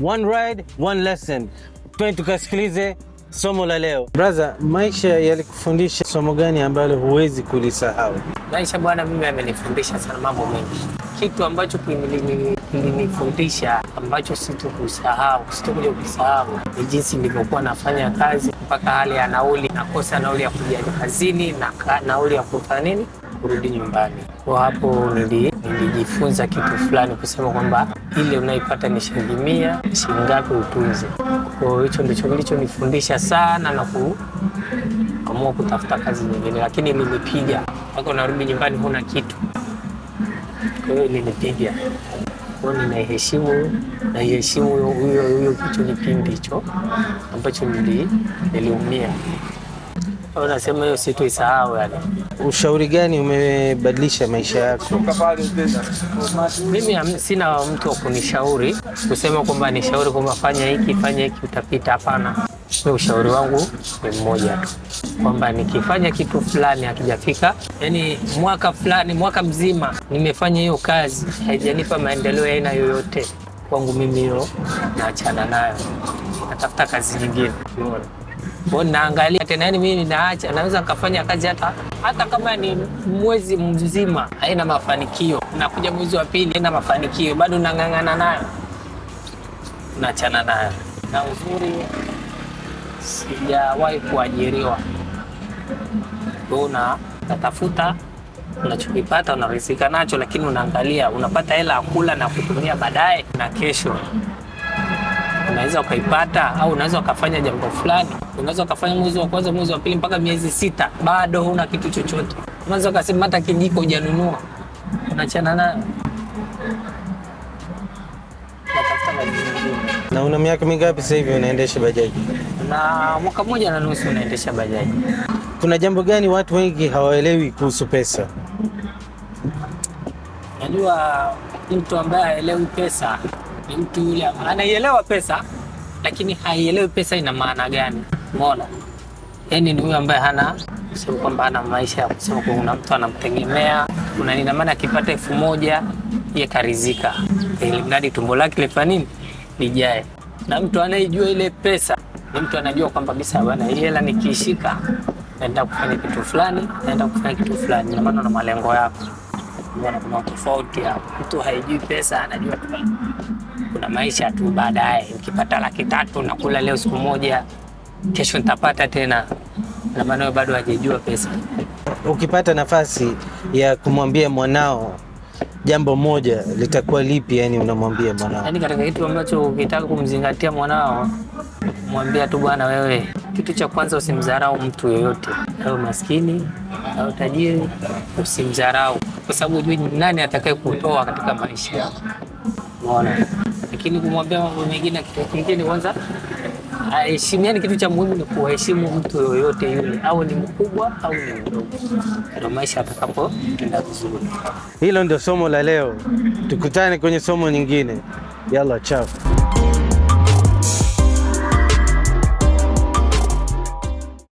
One ride, one lesson. Twende tukasikilize somo la leo. Brother, maisha yalikufundisha somo gani ambalo huwezi kulisahau? Maisha bwana, mimi yamenifundisha sana mambo mengi. Kitu ambacho kilinifundisha ambacho sitokuja kusahau ni jinsi nilivyokuwa nafanya kazi mpaka hali ya nauli, nakosa nauli ya kuja kazini na nauli ya kufanya nini, kurudi nyumbani. Kwa hapo nilijifunza kitu fulani, kusema kwamba ile unaipata ni shilingi 100, shilingi ngapi utunze. Kwa hicho ndicho kilichonifundisha sana na kuamua kutafuta kazi nyingine, lakini nilipiga mpaka unarudi nyumbani huna kitu. Kwa hiyo nilipiga. Kwa hiyo naiheshimu huyo kitu, kipindi hicho ambacho niliumia. Kwa nasema hiyo sitoisahau yani. Ushauri gani umebadilisha maisha yako? Mimi sina mtu wa kunishauri, kusema kwamba nishauri kwamba fanya hiki utapita, hapana. Ushauri wangu ni mmoja tu, kwamba nikifanya kitu fulani hakijafika, yani mwaka mzima nimefanya hiyo kazi haijanipa maendeleo ya aina yoyote, kwangu mimi hiyo naachana nayo, natafuta kazi nyingine. Kwa naangalia tena, yani mimi naacha, naweza nikafanya kazi hata kama ni mwezi mzima haina mafanikio, nakuja mwezi wa pili haina mafanikio, bado nang'ang'ana nayo, naachana nayo. Na uzuri sijawahi kuajiriwa. Unatafuta unachokipata, unarizika nacho, lakini unaangalia unapata hela ya kula na kutumia baadaye na kesho. Unaweza ukaipata au unaweza ukafanya jambo fulani, unaweza ukafanya mwezi wa kwanza, mwezi wa pili, mpaka miezi 6 bado huna kitu chochote. Unaweza ukasema hata kijiko hujanunua, unachana nayo. Na una miaka mingapi sasa hivi unaendesha bajaji? Na mwaka 1.5 unaendesha bajaji. Kuna jambo gani watu wengi hawaelewi kuhusu pesa? Najua mtu ambaye haelewi pesa ni mtu yule anaielewa pesa lakini haielewi pesa ina maana gani. Umeona? Yaani ni huyo ambaye kusema kwamba hana maisha ya kusema kwa kuna mtu anamtegemea. Ina maana akipata 1000 yeye karizika, ili mradi tumbo lake lifanye nini, lijae. Na mtu anayejua ile pesa ni mtu anajua kwamba bisa bwana, hii hela nikiishika naenda kufanya kitu fulani, na maana na malengo yako. Kuna tofauti hapo. Mtu haijui pesa, anajua kuna maisha tu, baadaye nikipata 300 nakula leo siku moja, kesho nitapata tena, na maana bado hajajua pesa. Ukipata nafasi ya kumwambia mwanao jambo moja, litakuwa lipi? Yani unamwambia mwanao, yani katika kitu ambacho ukitaka kumzingatia mwanao, mwambia tu bwana, wewe kitu cha kwanza usimdharau mtu yoyote, au maskini au tajiri, usimdharau, kwa sababu hujui nani atakaye kutoa katika maisha yako. Unaona? Lakini kumwambia mambo mengine, kitu kingine kwanza heshimiani. Kitu cha muhimu ni kuheshimu mtu yoyote yule, au ni mkubwa au ni mdogo, ndio maisha atakapoenda vizuri. Hilo ndio somo la leo. Tukutane kwenye somo nyingine. Yalla, chao.